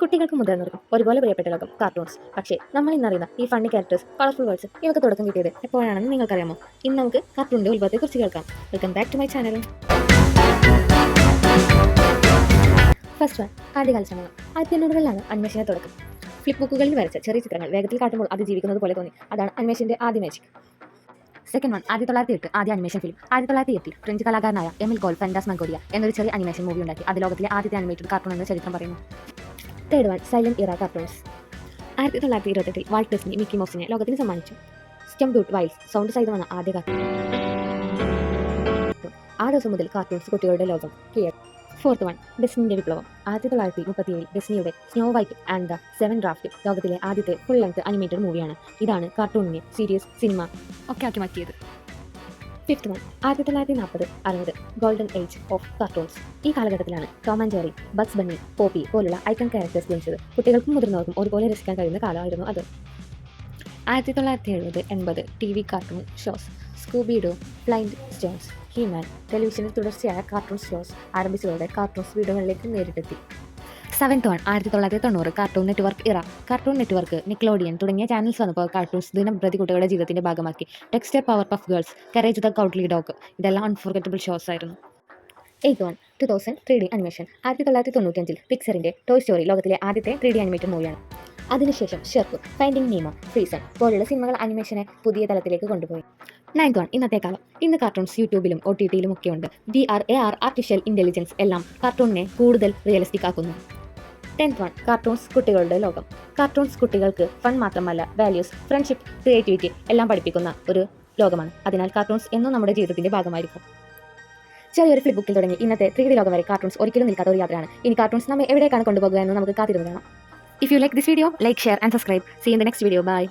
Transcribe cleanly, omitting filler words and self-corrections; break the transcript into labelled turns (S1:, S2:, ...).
S1: കുട്ടികൾക്കും മുതിർന്നവർക്കും ഒരുപോലെ പ്രിയപ്പെട്ട ലോകം കാർട്ടൂൺസ്. പക്ഷേ നമ്മൾ ഇന്നറിയുന്ന ഈ ഫണ്ണി ക്യാരക്ടേഴ്സ്, കളർഫുൾ വേർഡ്സ് ഇവർക്ക് തുടക്കം കിട്ടിയത് എപ്പോഴാണെന്ന് നിങ്ങൾക്കറിയാമോ? ഇന്ന് നമുക്ക് കാർട്ടൂണിന്റെ ഉത്ഭവത്തെക്കുറിച്ച് കേൾക്കാം. Welcome back to my channel. First one, ആദ്യകാല ശ്രമങ്ങൾ. 1800കളിലാണ് അനിമേഷന്റെ തുടക്കം. ഫ്ലിപ്പ് ബുക്കുകളിൽ വരച്ച ചെറിയ ചിത്രങ്ങൾ വേഗത്തിൽ കാട്ടുമ്പോൾ അത് ജീവിക്കുന്നത് പോലെ തോന്നി. അതാണ് അനിമേഷന്റെ ആദ്യ മാജിക്. സെക്കൻഡ് വൺ, 1908 ആദ്യ അനിമേഷൻ ഫിലിം. 1908 ഫ്രഞ്ച് കലാകാരനായ എമിൽ കോൾ ഫാന്റാസ്മാഗോറിയ എന്നൊരു ചെറിയ അനിമേഷൻ മൂവി ഉണ്ടാക്കി. അത് ലോകത്തിലെ ആദ്യത്തെ അനിമേറ്റഡ് കാർട്ടൂൺ എന്ന ചരിത്രം പറയുന്നു. തേർഡ് വൺ, സൈലന്റ് ഇറ കാർട്ടൂൺസ്. 1928 വാൾട്ട് ഡിസ്നി മിക്കി മൗസിനെ ലോകത്തിന് സമ്മാനിച്ചു. സ്റ്റംബ്യൂട്ട് വൈൽസ് സൗണ്ട് സഹിതം വന്ന ആദ്യ കാർട്ടൂൺ. ആ ദിവസം മുതൽ കാർട്ടൂൺസ് കുട്ടികളുടെ ലോകം കീഴടക്കി. ഫോർത്ത് വൺ, ഡിസ്നിയുടെ വിപ്ലവം. 1937 ഡിസ്നിയുടെ snow white and the seven dwarfs ലോകത്തിലെ ആദ്യത്തെ ഫുൾ ലെങ്ത് അനിമേറ്റഡ് മൂവിയാണ്. ഇതാണ് കാർട്ടൂണിനെ സീരീസ്, സിനിമ ഒക്കെ ആക്കി മാറ്റിയത്. Fifth one, 1940-60 golden age of cartoons. ഈ കാലഘട്ടത്തിലാണ് Tom and Jerry, Bugs Bunny, Popeye പോലുള്ള ഐക്കൺ ക്യാരക്ടേഴ്സ് ജനിച്ചത്. കുട്ടികൾക്കും മുതിർന്നവർക്കും ഒരുപോലെ രസിക്കാൻ കഴിയുന്ന കാലമായിരുന്നു അത്. 1970-80 TV cartoon shows. Scooby Doo, Flintstones, He Man. ടെലിവിഷനിൽ തുടർച്ചയായ കാർട്ടൂൺ ഷോസ് ആരംഭിച്ചതോടെ കാർട്ടൂൺസ് വീടുകളിലേക്ക് നേരിട്ടെത്തി. Seventh one, 1990 cartoon network era. Cartoon network, Nickelodeon തുടങ്ങിയ ചാനൽസ് വന്നപ്പോൾ കാർട്ടൂൺസ് ദിനംപ്രതി കുട്ടികളുടെ ജീവിതത്തിന്റെ ഭാഗമാക്കി. Dexter, Powerpuff Girls, Courage the Cowardly Dog ഇതെല്ലാം അൺഫോർഗറ്റബിൾ ഷോസ് ആയിരുന്നു. Eighth one, 2000 3D animation. 1995 പിക്സറിന്റെ ടോയ് സ്റ്റോറി ലോകത്തിലെ ആദ്യത്തെ 3D അനിമേറ്റഡ് മൂവിയാണ്. അതിനുശേഷം ഷെർപ്പ്, ഫൈൻഡിങ് നീമോ, ഫ്രീസൺ പോലുള്ള സിനിമകൾ അനിമേഷനെ പുതിയ തലത്തിലേക്ക് കൊണ്ടുപോയി. നയൻത് വൺ, ഇന്നത്തെ കാലം. ഇന്ന് കാർട്ടൂൺസ് യൂട്യൂബിലും OTT ഒക്കെ ഉണ്ട്. VR, AR, ആർട്ടിഫിഷ്യൽ ഇന്റലിജൻസ് എല്ലാം കാർട്ടൂണിനെ കൂടുതൽ റിയലിസ്റ്റിക് ആക്കുന്നു. 10th വൺ, കാർട്ടൂൺസ് കുട്ടികളുടെ ലോകം. കാർട്ടൂൺസ് കുട്ടികൾക്ക് ഫൺ മാത്രമല്ല, വാല്യൂസ്, ഫ്രണ്ട്ഷിപ്പ്, ക്രിയേറ്റിവിറ്റി എല്ലാം പഠിപ്പിക്കുന്ന ഒരു ലോകമാണ്. അതിനാൽ കാർട്ടൂൺസ് എന്നും നമ്മുടെ ജീവിതത്തിന്റെ ഭാഗമായിരിക്കും. ചെറിയൊരു ഫ്ലിപ്പ് ബുക്കിൽ തുടങ്ങി ഇന്നത്തെ 3D ലോകം വരെ കാർട്ടൂൺസ് ഒരിക്കലും നിൽക്കാത്ത ഒരു യാത്രയാണ്. ഇനി കാർട്ടൂൺസ് നമ്മെ എവിടേക്കാണ് കൊണ്ടുപോകുക എന്ന് നമുക്ക് കാത്തിരുന്ന് കാണാം. If you like this video, like, share and subscribe. See you in the next video. Bye.